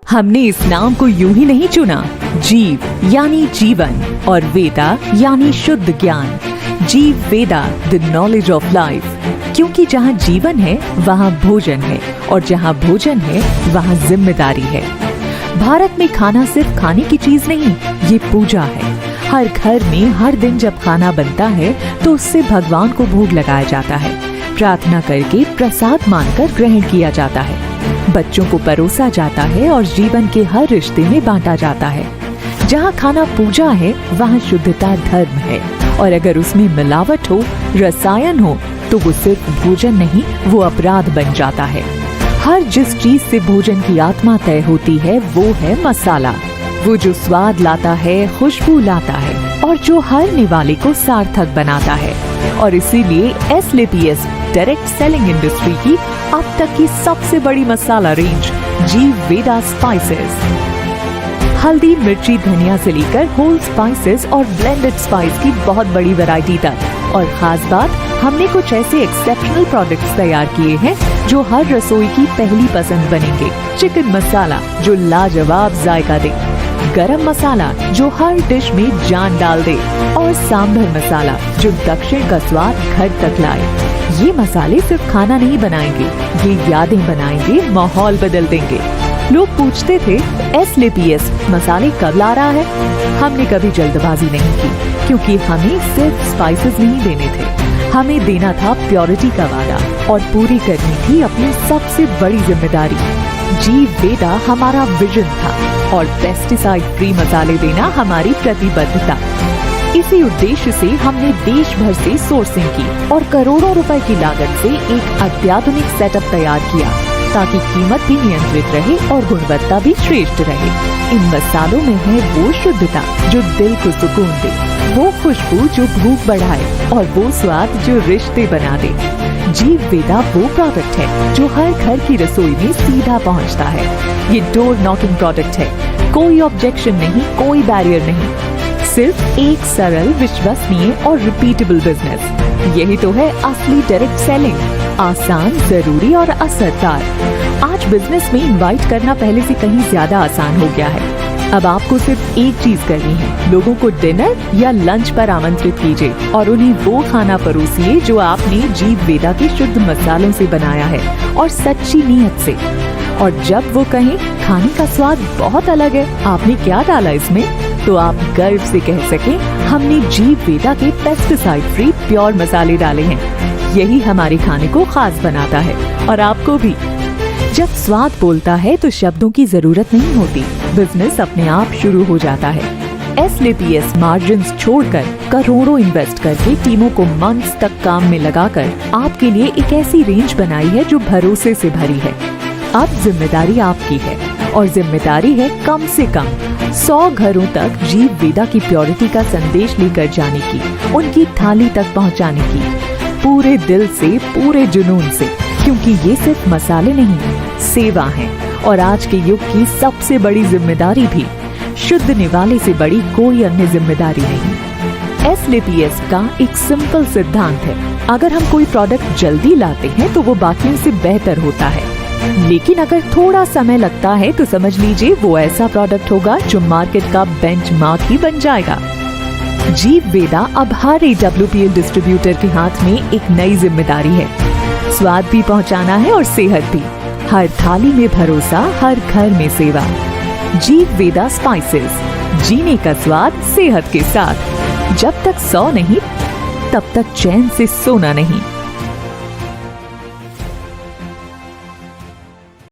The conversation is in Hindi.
हमने इस नाम को यूं ही नहीं चुना। जीव यानी जीवन और वेदा यानी शुद्ध ज्ञान। जीव वेदा, द नॉलेज ऑफ लाइफ। क्योंकि जहाँ जीवन है वहाँ भोजन है, और जहाँ भोजन है वहाँ जिम्मेदारी है। भारत में खाना सिर्फ खाने की चीज नहीं, ये पूजा है। हर घर में हर दिन जब खाना बनता है तो उससे भगवान को भोग लगाया जाता है। प्रार्थना करके प्रसाद मानकर ग्रहण किया जाता है। बच्चों को परोसा जाता है और जीवन के हर रिश्ते में बांटा जाता है। जहाँ खाना पूजा है वहाँ शुद्धता धर्म है, और अगर उसमें मिलावट हो, रसायन हो, तो वो सिर्फ भोजन नहीं, वो अपराध बन जाता है। हर जिस चीज से भोजन की आत्मा तय होती है वो है मसाला। वो जो स्वाद लाता है, खुशबू लाता है, और जो हर निवाले को सार्थक बनाता है। और इसीलिए एसलेपीएस डायरेक्ट सेलिंग इंडस्ट्री की अब तक की सबसे बड़ी मसाला रेंज जीव वेदा स्पाइसेस। हल्दी, मिर्ची, धनिया से लेकर होल स्पाइसेस और ब्लेंडेड स्पाइस की बहुत बड़ी वैरायटी तक। और खास बात, हमने कुछ ऐसे एक्सेप्शनल प्रोडक्ट्स तैयार किए हैं जो हर रसोई की पहली पसंद बनेंगे। चिकन मसाला जो लाजवाब जायका दे, गरम मसाला जो हर डिश में जान डाल दे, और सांभर मसाला जो दक्षिण का स्वाद घर तक लाए। ये मसाले सिर्फ खाना नहीं बनाएंगे, ये यादें बनाएंगे, माहौल बदल देंगे। लोग पूछते थे एसलेपीएस मसाले कब ला रहा है। हमने कभी जल्दबाजी नहीं की, क्योंकि हमें सिर्फ स्पाइसेस नहीं देने थे, हमें देना था प्योरिटी का वादा, और पूरी करनी थी अपनी सबसे बड़ी जिम्मेदारी। जीव वेदा हमारा विजन था, और पेस्टिसाइड फ्री मसाले देना हमारी प्रतिबद्धता। इसी उद्देश्य से हमने देश भर से सोर्सिंग की और करोड़ों रुपए की लागत से एक अत्याधुनिक सेटअप तैयार किया, ताकि कीमत भी नियंत्रित रहे और गुणवत्ता भी श्रेष्ठ रहे। इन मसालों में है वो शुद्धता जो दिल को सुकून दे, वो खुशबू जो भूख बढ़ाए, और वो स्वाद जो रिश्ते बना दे। जीव वेदा वो प्रोडक्ट है जो हर घर की रसोई में सीधा पहुंचता है। ये डोर नॉकिंग प्रोडक्ट है, कोई ऑब्जेक्शन नहीं, कोई बैरियर नहीं, सिर्फ एक सरल, विश्वसनीय और रिपीटेबल बिजनेस। यही तो है असली डायरेक्ट सेलिंग, आसान, जरूरी और असरदार। आज बिजनेस में इनवाइट करना पहले से कहीं ज्यादा आसान हो गया है। अब आपको सिर्फ एक चीज करनी है, लोगों को डिनर या लंच पर आमंत्रित कीजिए और उन्हें वो खाना परोसिए जो आपने जीव वेदा के शुद्ध मसालों से बनाया है, और सच्ची नीयत से। और जब वो कहें खाने का स्वाद बहुत अलग है, आपने क्या डाला इसमें, तो आप गर्व से कह सकें हमने जीव वेदा के पेस्टिसाइड फ्री प्योर मसाले डाले हैं। यही हमारे खाने को खास बनाता है, और आपको भी। जब स्वाद बोलता है तो शब्दों की जरूरत नहीं होती, बिजनेस अपने आप शुरू हो जाता है। एसलेपीएस मार्जिन्स छोड़कर, करोड़ों इन्वेस्ट करके, टीमों को मंथ्स तक काम में लगाकर आपके लिए एक ऐसी रेंज बनाई है जो भरोसे से भरी है। अब जिम्मेदारी आपकी है, और जिम्मेदारी है कम से कम 100 घरों तक जीव वेदा की प्योरिटी का संदेश लेकर जाने की, उनकी थाली तक पहुंचाने की, पूरे दिल से, पूरे जुनून से। क्योंकि ये सिर्फ मसाले नहीं, सेवा है, और आज के युग की सबसे बड़ी जिम्मेदारी भी। शुद्ध निवाले से बड़ी कोई अन्य जिम्मेदारी नहीं। एसलेपीएस का एक सिंपल सिद्धांत है, अगर हम कोई प्रोडक्ट जल्दी लाते हैं तो वो बाकियों से बेहतर होता है, लेकिन अगर थोड़ा समय लगता है तो समझ लीजिए वो ऐसा प्रोडक्ट होगा जो मार्केट का बेंचमार्क ही बन जाएगा। जीव वेदा अब हर AWPL डिस्ट्रीब्यूटर के हाथ में एक नई जिम्मेदारी है, स्वाद भी पहुंचाना है और सेहत भी। हर थाली में भरोसा, हर घर में सेवा। जीव वेदा स्पाइसेस, जीने का स्वाद सेहत के साथ। जब तक 100 नहीं, तब तक चैन से सोना नहीं।